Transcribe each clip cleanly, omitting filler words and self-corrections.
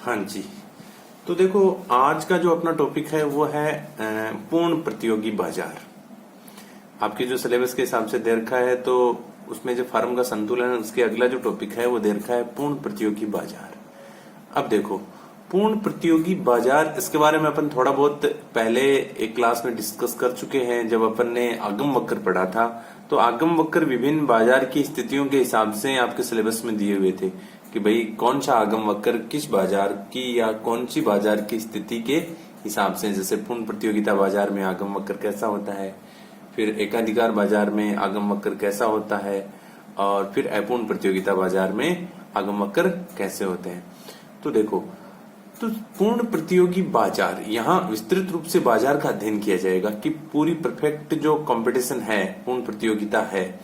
हाँ जी। तो देखो, आज का जो अपना टॉपिक है वो है पूर्ण प्रतियोगी बाजार। आपके जो सिलेबस के हिसाब से दे रखा है, तो उसमें जो फर्म का संतुलन है, उसके अगला जो टॉपिक है वो दे रखा है पूर्ण प्रतियोगी बाजार। अब देखो, पूर्ण प्रतियोगी बाजार, इसके बारे में अपन थोड़ा बहुत पहले एक क्लास में डिस्कस कर चुके हैं। जब अपन ने आगम वक्र पढ़ा था, तो आगम वक्र विभिन्न बाजार की स्थितियों के हिसाब से आपके सिलेबस में दिए हुए थे कि भाई कौन सा आगम वक्र किस बाजार की या कौन सी बाजार की स्थिति के हिसाब से, जैसे पूर्ण प्रतियोगिता बाजार में आगम वक्र कैसा होता है, फिर एकाधिकार बाजार में आगम वक्र कैसा होता है, और फिर अपूर्ण प्रतियोगिता बाजार में आगम वक्र कैसे होते हैं। तो देखो, तो पूर्ण प्रतियोगी बाजार, यहाँ विस्तृत रूप से बाजार का अध्ययन किया जाएगा कि पूरी परफेक्ट जो कंपटीशन है, पूर्ण प्रतियोगिता है,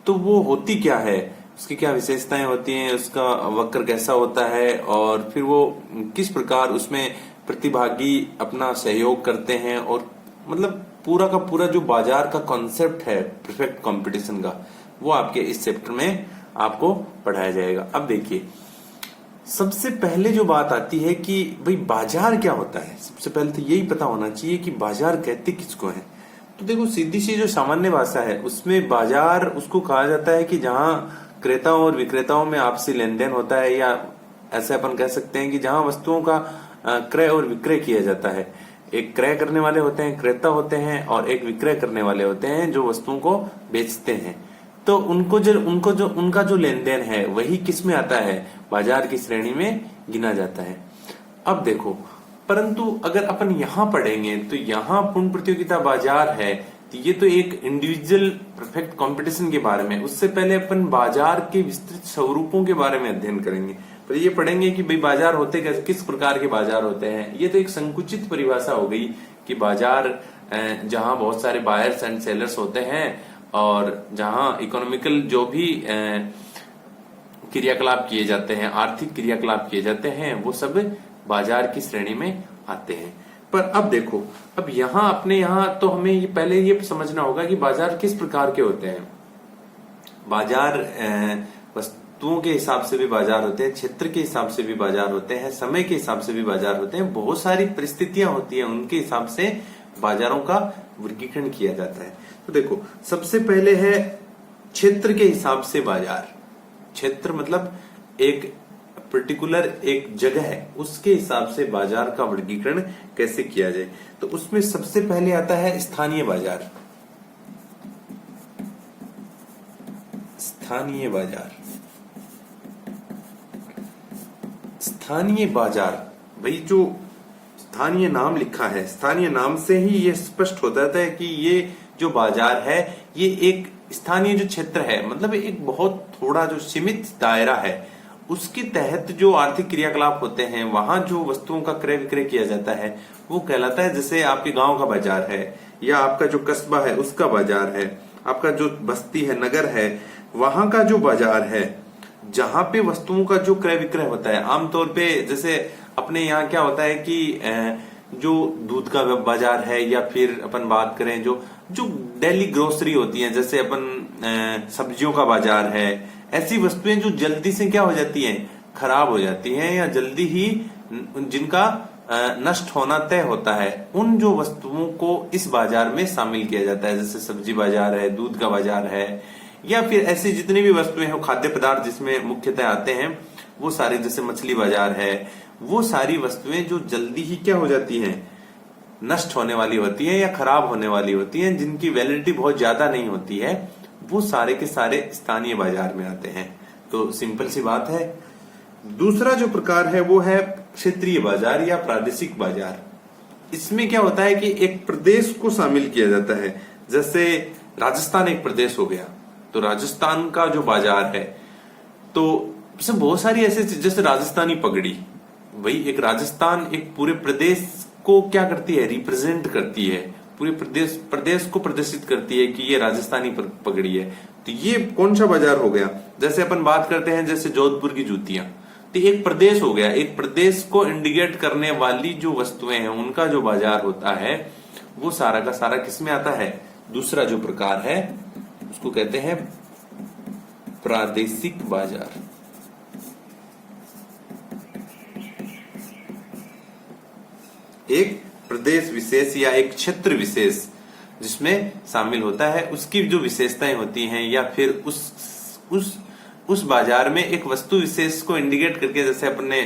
तो वो होती क्या है, उसकी क्या विशेषताएं होती हैं, उसका वक्र कैसा होता है, और फिर वो किस प्रकार उसमें प्रतिभागी अपना सहयोग करते हैं, और मतलब पूरा का पूरा जो बाजार का कॉन्सेप्ट है परफेक्ट कंपटीशन का, वो आपके इस चैप्टर में आपको पढ़ाया जाएगा। अब देखिए, सबसे पहले जो बात आती है कि भाई बाजार क्या होता है, सबसे पहले तो यही पता होना चाहिए कि बाजार कहते किसको है। तो देखो, सीधी सी जो सामान्य भाषा है उसमें बाजार उसको कहा जाता है कि जहां क्रेताओं और विक्रेताओं में आपसी लेन देन होता है, या ऐसे अपन कह सकते हैं कि जहां वस्तुओं का क्रय और विक्रय किया जाता है। एक क्रय करने वाले होते हैं, क्रेता होते हैं, और एक विक्रय करने वाले होते हैं जो वस्तुओं को बेचते हैं। तो उनका जो लेन देन है वही किस में आता है, बाजार की श्रेणी में गिना जाता है। अब देखो, परंतु अगर अपन यहाँ पढ़ेंगे तो यहाँ पूर्ण प्रतियोगिता बाजार है, तो ये तो एक इंडिविजुअल परफेक्ट कंपटीशन के बारे में। उससे पहले अपन बाजार के विस्तृत स्वरूपों के बारे में अध्ययन करेंगे। पर ये पढ़ेंगे कि भाई बाजार होते कैसे, किस प्रकार के बाजार होते हैं। ये तो एक संकुचित परिभाषा हो गई कि बाजार जहां बहुत सारे बायर्स एंड सेलर्स होते हैं, और जहां इकोनॉमिकल जो भी क्रियाकलाप किए जाते हैं, आर्थिक क्रियाकलाप किए जाते हैं, वो सब बाजार की श्रेणी में आते हैं। पर अब देखो, अब यहाँ तो हमें ये पहले ये समझना होगा कि बाजार किस प्रकार के होते हैं। बाजार वस्तुओं के हिसाब से भी बाजार होते हैं, क्षेत्र के हिसाब से भी बाजार होते हैं, समय के हिसाब से भी बाजार होते हैं, बहुत सारी परिस्थितियां होती हैं, उनके हिसाब से बाजारों का वर्गीकरण किया जाता है। तो देखो, सबसे पहले है क्षेत्र के हिसाब से बाजार। क्षेत्र मतलब एक पर्टिकुलर एक जगह है, उसके हिसाब से बाजार का वर्गीकरण कैसे किया जाए। तो उसमें सबसे पहले आता है स्थानीय बाजार। स्थानीय बाजार, स्थानीय बाजार, भाई जो स्थानीय नाम लिखा है, स्थानीय नाम से ही ये स्पष्ट हो जाता है कि ये जो बाजार है ये एक स्थानीय जो क्षेत्र है, मतलब एक बहुत थोड़ा जो सीमित दायरा है, उसके तहत जो आर्थिक क्रियाकलाप होते हैं, वहां जो वस्तुओं का क्रय विक्रय किया जाता है वो कहलाता है। जैसे आपके गांव का बाजार है, या आपका जो कस्बा है उसका बाजार है, आपका जो बस्ती है, नगर है, वहां का जो बाजार है, जहां पे वस्तुओं का जो क्रय विक्रय होता है। आमतौर पे जैसे अपने यहाँ क्या होता है कि जो दूध का बाजार है, या फिर अपन बात करें जो डेली ग्रोसरी होती है, जैसे अपन सब्जियों का बाजार है, ऐसी वस्तुएं जो जल्दी से क्या हो जाती हैं, खराब हो जाती हैं, या जल्दी ही जिनका नष्ट होना तय होता है, उन जो वस्तुओं को इस बाजार में शामिल किया जाता है। जैसे सब्जी बाजार है, दूध का बाजार है, या फिर ऐसी जितनी भी वस्तुएं हैं, खाद्य पदार्थ जिसमें मुख्यतः आते हैं, वो सारे, जैसे मछली बाजार है, वो सारी वस्तुएं जो जल्दी ही क्या हो जाती हैं, नष्ट होने वाली होती है या खराब होने वाली होती हैं, जिनकी वैलिडिटी बहुत ज्यादा नहीं होती है, वो सारे के सारे स्थानीय बाजार में आते हैं। तो सिंपल सी बात है। दूसरा जो प्रकार है वो है क्षेत्रीय बाजार या प्रादेशिक बाजार। इसमें क्या होता है कि एक प्रदेश को शामिल किया जाता है। जैसे राजस्थान एक प्रदेश हो गया, तो राजस्थान का जो बाजार है, तो बहुत सारी ऐसे, जैसे राजस्थानी पगड़ी, वही एक राजस्थान एक पूरे प्रदेश को क्या करती है, रिप्रेजेंट करती है, पूरे प्रदेश को प्रदर्शित करती है कि ये राजस्थानी पगड़ी है। तो ये कौन सा बाजार हो गया। जैसे अपन बात करते हैं जैसे जोधपुर की जूतियां, तो एक प्रदेश हो गया, एक प्रदेश को इंडिकेट करने वाली जो वस्तुएं हैं उनका जो बाजार होता है, वो सारा का सारा किसमें आता है। दूसरा जो प्रकार है उसको कहते हैं प्रादेशिक बाजार। एक प्रदेश विशेष या एक क्षेत्र विशेष जिसमें शामिल होता है, उसकी जो विशेषताएं होती हैं, या फिर उस बाजार में एक वस्तु विशेष को इंडिकेट करके, जैसे अपने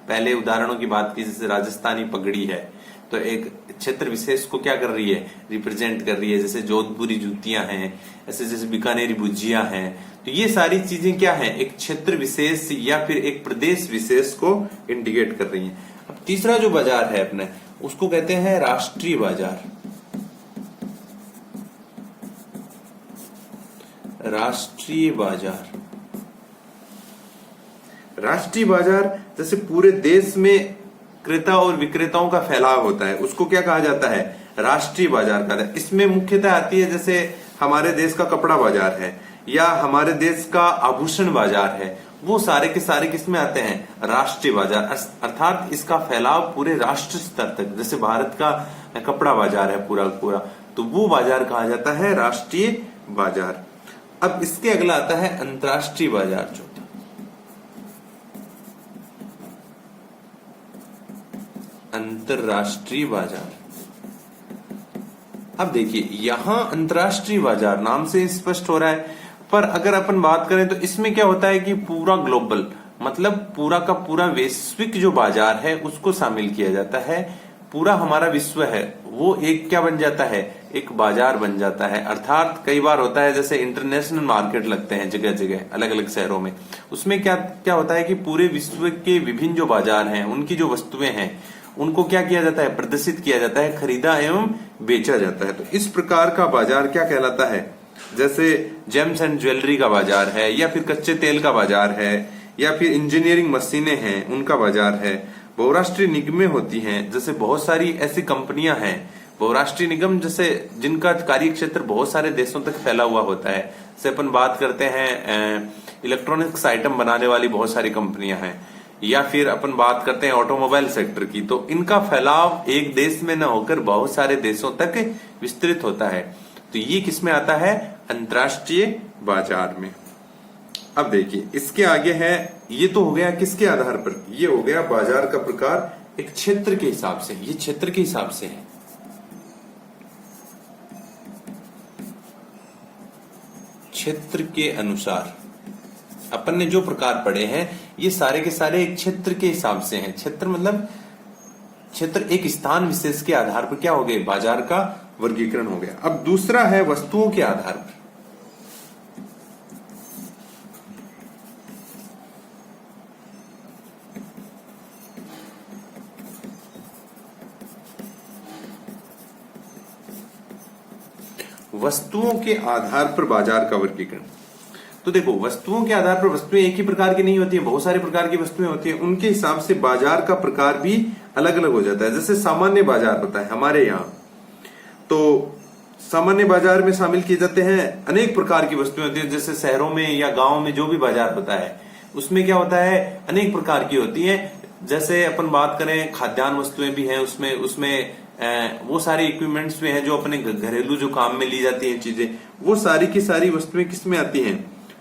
पहले उदाहरणों की बात की, जैसे राजस्थानी पगड़ी है तो एक क्षेत्र विशेष को क्या कर रही है, रिप्रेजेंट कर रही है। जैसे जोधपुरी जूतियां हैं, ऐसे जैसे बीकानेरी भुजिया हैं, तो ये सारी चीजें क्या है, एक क्षेत्र विशेष या फिर एक प्रदेश विशेष को इंडिकेट कर रही हैं। अब तीसरा जो बाजार है अपने, उसको कहते हैं राष्ट्रीय बाजार। राष्ट्रीय बाजार, राष्ट्रीय बाजार जैसे पूरे देश में क्रेता और विक्रेताओं का फैलाव होता है, उसको क्या कहा जाता है, राष्ट्रीय बाजार कहा जाता है। इसमें मुख्यतः आती है, जैसे हमारे देश का कपड़ा बाजार है या हमारे देश का आभूषण बाजार है, वो सारे के सारे किसमें आते हैं, राष्ट्रीय बाजार। अर्थात इसका फैलाव पूरे राष्ट्र स्तर तक, जैसे भारत का कपड़ा बाजार है पूरा पूरा, तो वो बाजार कहा जाता है राष्ट्रीय बाजार। अब इसके अगला आता है अंतर्राष्ट्रीय बाजार। जो अंतरराष्ट्रीय बाजार, अब देखिए यहां अंतरराष्ट्रीय बाजार नाम से स्पष्ट हो रहा है, पर अगर अपन बात करें तो इसमें क्या होता है कि पूरा ग्लोबल, मतलब पूरा का पूरा वैश्विक जो बाजार है उसको शामिल किया जाता है। पूरा हमारा विश्व है वो एक क्या बन जाता है, एक बाजार बन जाता है। अर्थात कई बार होता है जैसे इंटरनेशनल मार्केट लगते हैं जगह जगह अलग अलग शहरों में, उसमें क्या क्या होता है कि पूरे विश्व के विभिन्न जो बाजार हैं उनकी जो वस्तुएं हैं उनको क्या किया जाता है, प्रदर्शित किया जाता है, खरीदा एवं बेचा जाता है। तो इस प्रकार का बाजार क्या कहलाता है, जैसे जेम्स एंड ज्वेलरी का बाजार है, या फिर कच्चे तेल का बाजार है, या फिर इंजीनियरिंग मशीनें हैं उनका बाजार है। बहुराष्ट्रीय निगमें होती हैं, जैसे बहुत सारी ऐसी कंपनियां हैं बहुराष्ट्रीय निगम, जैसे जिनका कार्य क्षेत्र बहुत सारे देशों तक फैला हुआ होता है। जैसे अपन बात करते हैं इलेक्ट्रॉनिक्स आइटम बनाने वाली बहुत सारी कंपनियां हैं, या फिर अपन बात करते हैं ऑटोमोबाइल सेक्टर की, तो इनका फैलाव एक देश में न होकर बहुत सारे देशों तक विस्तृत होता है। तो ये किसमें आता है, अंतर्राष्ट्रीय बाजार में। अब देखिए इसके आगे है, ये तो हो गया किसके आधार पर, ये हो गया बाजार का प्रकार एक क्षेत्र के हिसाब से, ये क्षेत्र के हिसाब से है। क्षेत्र के अनुसार अपन ने जो प्रकार पढ़े हैं ये सारे के सारे एक क्षेत्र के हिसाब से हैं। क्षेत्र मतलब क्षेत्र एक स्थान विशेष के आधार पर क्या हो गए, बाजार का वर्गीकरण हो गया। अब दूसरा है वस्तुओं के आधार पर। वस्तुओं के आधार पर बाजार का वर्गीकरण। तो देखो वस्तुओं के आधार पर वस्तुएं एक ही प्रकार की नहीं होती है, बहुत सारे प्रकार की वस्तुएं होती हैं, उनके हिसाब से बाजार का प्रकार भी अलग अलग हो जाता है। जैसे सामान्य बाजार होता है हमारे यहाँ, तो सामान्य बाजार में शामिल किए जाते हैं अनेक प्रकार की वस्तुएं होती है। जैसे शहरों में या गाँव में जो भी बाजार होता है उसमें क्या होता है, अनेक प्रकार की होती है। जैसे अपन बात करें खाद्यान्न वस्तुएं भी हैं उसमें वो सारे इक्विपमेंट्स भी हैं जो अपने घरेलू जो काम में ली जाती हैं चीजें, वो सारी की सारी वस्तुएं किसमें आती हैं,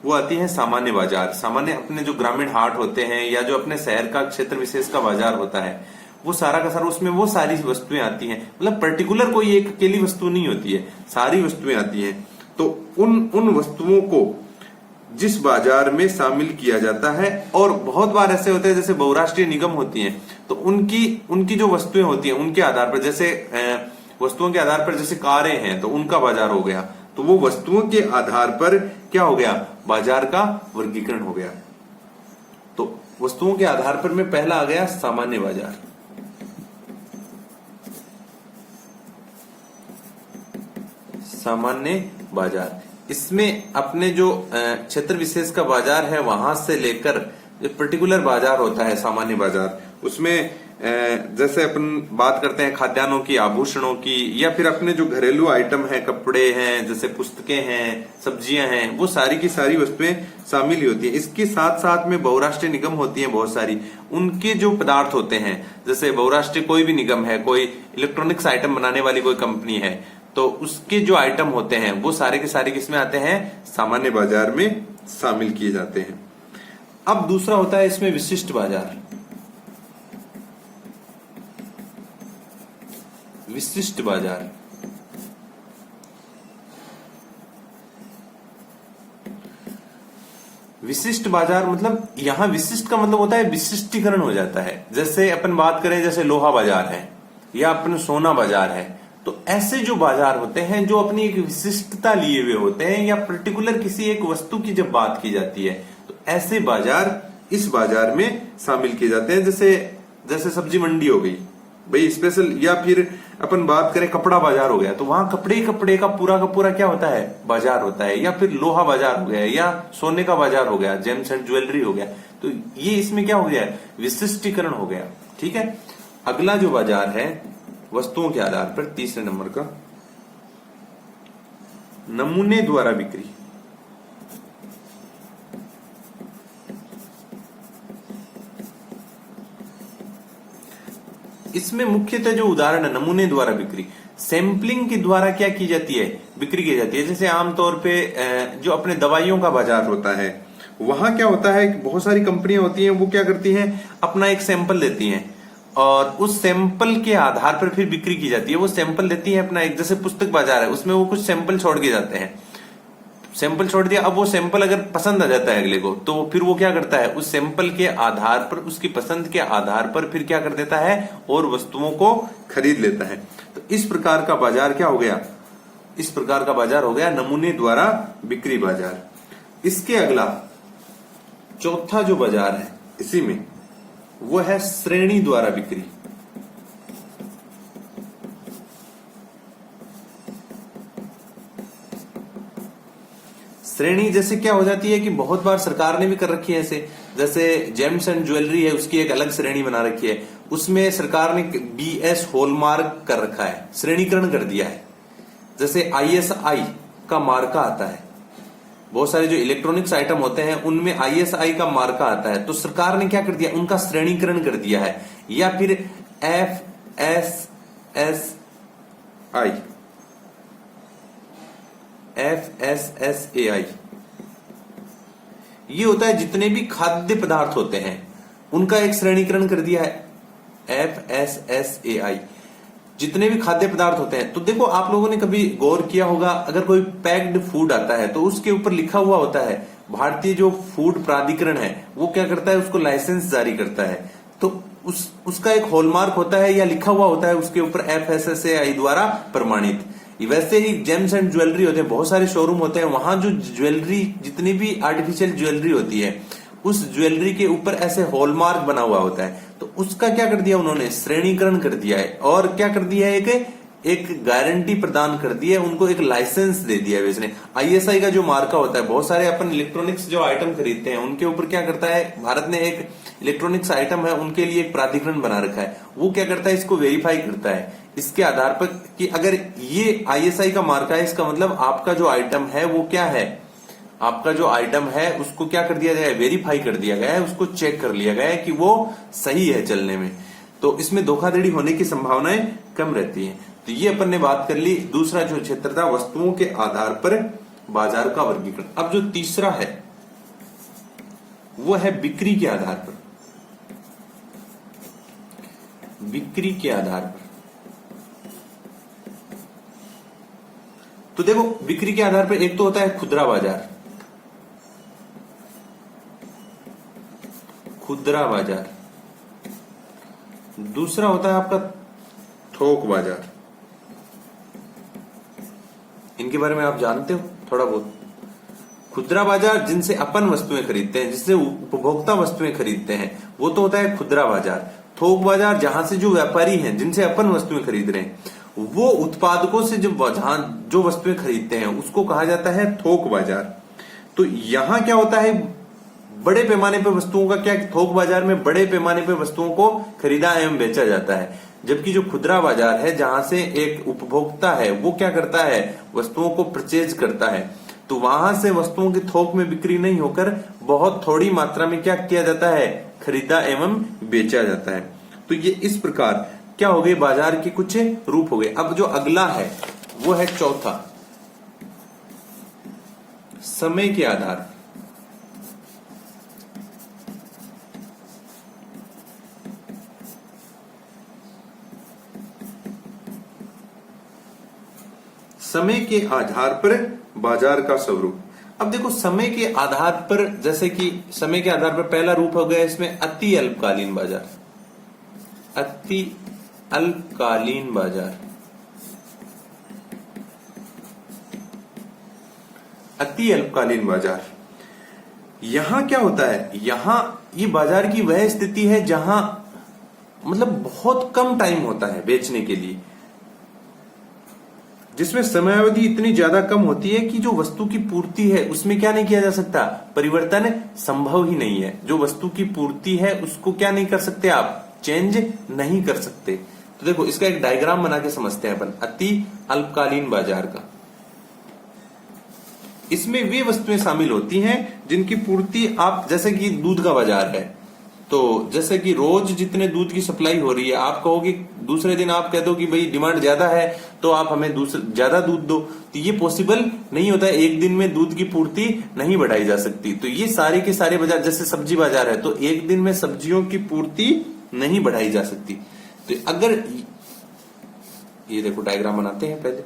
वो आती है सामान्य बाजार। सामान्य अपने जो ग्रामीण हाट होते हैं या जो अपने शहर का क्षेत्र विशेष का बाजार होता है, वो सारा का सारा उसमें वो सारी वस्तुएं आती हैं। मतलब पर्टिकुलर कोई एक अकेली वस्तु नहीं होती है, सारी वस्तुएं आती हैं। तो उन वस्तुओं को जिस बाजार में शामिल किया जाता है, और बहुत बार ऐसे होते हैं जैसे बहुराष्ट्रीय निगम होती हैं, तो उनकी जो वस्तुएं होती हैं उनके आधार पर, जैसे वस्तुओं के आधार पर जैसे कारें हैं तो उनका बाजार हो गया, तो वो वस्तुओं के आधार पर क्या हो गया, बाजार का वर्गीकरण हो गया। तो वस्तुओं के आधार पर में पहला आ गया सामान्य बाजार। सामान्य बाजार, इसमें अपने जो क्षेत्र विशेष का बाजार है वहां से लेकर जो पर्टिकुलर बाजार होता है सामान्य बाजार, उसमें जैसे अपन बात करते हैं खाद्यान्नों की, आभूषणों की, या फिर अपने जो घरेलू आइटम है, कपड़े हैं, जैसे पुस्तकें हैं, सब्जियां हैं, वो सारी की सारी वस्तुएं शामिल ही होती है। इसके साथ साथ में बहुराष्ट्रीय निगम होती हैं बहुत सारी, उनके जो पदार्थ होते हैं, जैसे बहुराष्ट्रीय कोई भी निगम है, कोई इलेक्ट्रॉनिक्स आइटम बनाने वाली कोई कंपनी है, तो उसके जो आइटम होते हैं वो सारे के सारे किसमें आते हैं, सामान्य बाजार में शामिल किए जाते हैं। अब दूसरा होता है इसमें विशिष्ट बाजार। विशिष्ट बाजार। विशिष्ट बाजार मतलब यहां विशिष्ट का मतलब होता है विशिष्टीकरण हो जाता है। जैसे अपन बात करें, जैसे लोहा बाजार है या अपन सोना बाजार है, तो ऐसे जो बाजार होते हैं जो अपनी एक विशिष्टता लिए हुए होते हैं या पर्टिकुलर किसी एक वस्तु की जब बात की जाती है तो ऐसे बाजार इस बाजार में शामिल किए जाते हैं। जैसे जैसे सब्जी मंडी हो गई भाई स्पेशल, या फिर अपन बात करें कपड़ा बाजार हो गया तो वहां कपड़े का पूरा क्या होता है, बाजार होता है। या फिर लोहा बाजार हो गया या सोने का बाजार हो गया, जेम्स एंड ज्वेलरी हो गया, तो ये इसमें क्या हो गया, विशिष्टीकरण हो गया। ठीक है। अगला जो बाजार है वस्तुओं के आधार पर, तीसरे नंबर का, नमूने द्वारा बिक्री। इसमें मुख्यतः जो उदाहरण है नमूने द्वारा बिक्री, सैंपलिंग के द्वारा क्या की जाती है, बिक्री की जाती है। जैसे आमतौर पे जो अपने दवाइयों का बाजार होता है वहां क्या होता है, बहुत सारी कंपनियां होती हैं, वो क्या करती हैं, अपना एक सैंपल देती हैं और उस सैंपल के आधार पर फिर बिक्री की जाती है। वो सैंपल देती है अपना एक, जैसे पुस्तक बाजार है उसमें वो कुछ सैंपल छोड़ के जाते हैं, सैंपल छोड़ दिया, अब वो सैंपल अगर पसंद आ जाता है अगले को तो फिर वो क्या करता है, उस सैंपल के आधार पर, उसकी पसंद के आधार पर फिर क्या कर देता है और वस्तुओं को खरीद लेता है। तो इस प्रकार का बाजार क्या हो गया, इस प्रकार का बाजार हो गया नमूने द्वारा बिक्री बाजार। इसके अगला चौथा जो बाजार है इसी में, वो है श्रेणी द्वारा बिक्री। श्रेणी जैसे क्या हो जाती है कि बहुत बार सरकार ने भी कर रखी है ऐसे, जैसे जेम्स एंड ज्वेलरी है उसकी एक अलग श्रेणी बना रखी है, उसमें सरकार ने BS हॉलमार्क कर रखा है, श्रेणीकरण कर दिया है। जैसे ISI का मार्का आता है, बहुत सारे जो इलेक्ट्रॉनिक्स आइटम होते हैं उनमें ISI का मार्का आता है, तो सरकार ने क्या कर दिया, उनका श्रेणीकरण कर दिया है। या फिर FSSAI, ये होता है जितने भी खाद्य पदार्थ होते हैं उनका एक श्रेणीकरण कर दिया है FSSAI, जितने भी खाद्य पदार्थ होते हैं। तो देखो आप लोगों ने कभी गौर किया होगा, अगर कोई पैक्ड फूड आता है तो उसके ऊपर लिखा हुआ होता है, भारतीय जो फूड प्राधिकरण है वो क्या करता है, उसको लाइसेंस जारी करता है, तो उसका एक हॉलमार्क होता है या लिखा हुआ होता है उसके ऊपर FSSAI द्वारा प्रमाणित। वैसे ही जेम्स एंड ज्वेलरी होते हैं, बहुत सारे शोरूम होते हैं, वहां जो ज्वेलरी, जितनी भी आर्टिफिशियल ज्वेलरी होती है उस ज्वेलरी के ऊपर ऐसे हॉलमार्क बना हुआ होता है, तो उसका क्या कर दिया उन्होंने, श्रेणीकरण कर दिया है। और क्या कर दिया है, एक गारंटी प्रदान कर दी है, उनको एक लाइसेंस दे दिया है बेचने। ISI का जो मार्का होता है, बहुत सारे अपन इलेक्ट्रॉनिक्स जो आइटम खरीदते हैं उनके ऊपर क्या करता है, भारत ने एक इलेक्ट्रॉनिक्स आइटम है उनके लिए एक प्राधिकरण बना रखा है, वो क्या करता है, इसको वेरीफाई करता है इसके आधार पर कि अगर ये ISI का मार्का है, इसका मतलब आपका जो आइटम है वो क्या है, आपका जो आइटम है उसको क्या कर दिया गया है, वेरीफाई कर दिया गया है, उसको चेक कर लिया गया है कि वो सही है चलने में, तो इसमें धोखाधड़ी होने की संभावनाएं कम रहती है। तो ये अपन ने बात कर ली, दूसरा जो क्षेत्र था वस्तुओं के आधार पर बाजार का वर्गीकरण। अब जो तीसरा है वो है बिक्री के आधार पर, बिक्री के आधार पर। तो देखो बिक्री के आधार पर एक तो होता है खुदरा बाजार, खुदरा बाजार, दूसरा होता है आपका थोक बाजार। इनके बारे में आप जानते हो थोड़ा बहुत। खुदरा बाजार जिनसे अपन वस्तुएं खरीदते हैं, जिससे उपभोक्ता वस्तुएं खरीदते हैं, वो तो होता है खुदरा बाजार। थोक बाजार जहां से जो व्यापारी हैं जिनसे अपन वस्तुएं खरीद रहे हैं, वो उत्पादकों से जहां जो वस्तुएं खरीदते हैं उसको कहा जाता है थोक बाजार। तो यहां क्या होता है, बड़े पैमाने पर वस्तुओं का क्या, थोक बाजार में बड़े पैमाने पर वस्तुओं को खरीदा एवं बेचा जाता है, जबकि जो खुदरा बाजार है जहां से एक उपभोक्ता है वो क्या करता है, वस्तुओं को परचेज करता है, तो वहां से वस्तुओं की थोक में बिक्री नहीं होकर बहुत थोड़ी मात्रा में क्या किया जाता है, खरीदा एवं बेचा जाता है। तो ये इस प्रकार क्या हो गए, बाजार के कुछ रूप हो गए। अब जो अगला है वो है चौथा, समय के आधार। समय के आधार पर बाजार का स्वरूप। अब देखो समय के आधार पर, जैसे कि समय के आधार पर पहला रूप हो गया इसमें अति अल्पकालीन बाजार। अति अल्पकालीन बाजार, अति अल्पकालीन बाजार। यहां क्या होता है, यहां ये बाजार की वह स्थिति है जहां मतलब बहुत कम टाइम होता है बेचने के लिए, जिसमें समयावधि इतनी ज्यादा कम होती है कि जो वस्तु की पूर्ति है उसमें क्या नहीं किया जा सकता, परिवर्तन संभव ही नहीं है। जो वस्तु की पूर्ति है उसको क्या नहीं कर सकते आप, चेंज नहीं कर सकते। तो देखो इसका एक डायग्राम बना के समझते हैं अपन अति अल्पकालीन बाजार का। इसमें वे वस्तुएं शामिल होती हैं जिनकी पूर्ति आप, जैसे कि दूध का बाजार है, तो जैसे कि रोज जितने दूध की सप्लाई हो रही है, आप कहोगे दूसरे दिन आप कह दो कि भाई डिमांड ज्यादा है तो आप हमें ज्यादा दूध दो, तो ये पॉसिबल नहीं होता है। एक दिन में दूध की पूर्ति नहीं बढ़ाई जा सकती। तो ये सारे के सारे बाजार, जैसे सब्जी बाजार है तो एक दिन में सब्जियों की पूर्ति नहीं बढ़ाई जा सकती। तो अगर ये देखो डायग्राम बनाते हैं पहले,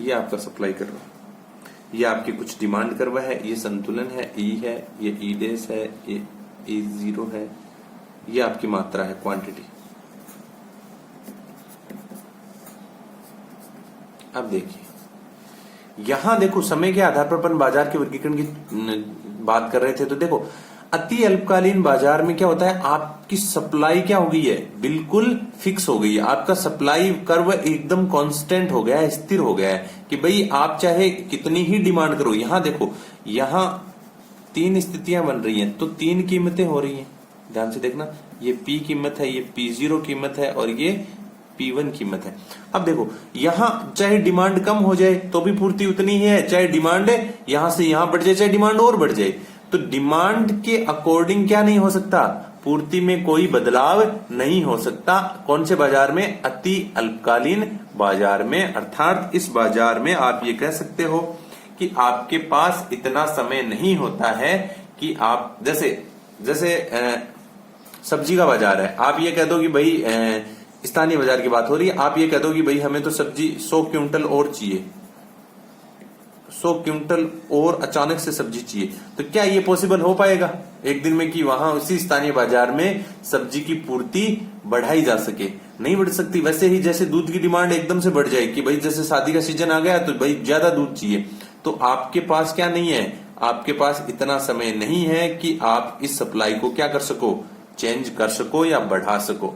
ये आपका सप्लाई कर्व है, ये आपकी कुछ डिमांड कर्व है, ये संतुलन है, ई है, ये ई डेस है, ये ई जीरो है, ये आपकी मात्रा है, क्वांटिटी। अब देखिए यहां देखो समय के आधार पर अपन बाजार के वर्गीकरण की बात कर रहे थे। तो देखो अति अल्पकालीन बाजार में क्या होता है, आपकी सप्लाई क्या हो गई है, बिल्कुल फिक्स हो गई है। आपका सप्लाई कर्व एकदम कांस्टेंट हो गया है, स्थिर हो गया है कि भाई आप चाहे कितनी ही डिमांड करो। यहां देखो, यहां तीन स्थितियां बन रही हैं तो तीन कीमतें हो रही हैं, ध्यान से देखना। ये P कीमत है, ये P0 कीमत है और ये P1 कीमत है। अब देखो यहां चाहे डिमांड कम हो जाए तो भी पूर्ति उतनी ही है, चाहे डिमांड यहां से यहां बढ़ जाए, चाहे डिमांड और बढ़ जाए, तो डिमांड के अकॉर्डिंग क्या नहीं हो सकता, पूर्ति में कोई बदलाव नहीं हो सकता। कौन से बाजार में, अति अल्पकालीन बाजार में। अर्थात इस बाजार में आप ये कह सकते हो कि आपके पास इतना समय नहीं होता है कि आप, जैसे सब्जी का बाजार है, आप ये कह दो कि भाई स्थानीय बाजार की बात हो रही है, आप ये कह दो कि भाई हमें तो सब्जी 100 क्विंटल और चाहिए, 100 क्विंटल और अचानक से सब्जी चाहिए, तो क्या ये पॉसिबल हो पाएगा एक दिन में कि वहां उसी स्थानीय बाजार में सब्जी की पूर्ति बढ़ाई जा सके? नहीं बढ़ सकती। वैसे ही जैसे दूध की डिमांड एकदम से बढ़ जाए कि भाई जैसे शादी का सीजन आ गया तो भाई ज्यादा दूध चाहिए, तो आपके पास क्या नहीं है, आपके पास इतना समय नहीं है कि आप इस सप्लाई को क्या कर सको, चेंज कर सको या बढ़ा सको।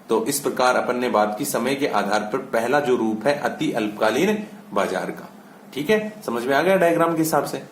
तो इस प्रकार अपन ने बात की समय के आधार पर पहला जो रूप है अति अल्पकालीन बाजार का। ठीक है, समझ में आ गया डायग्राम के हिसाब से।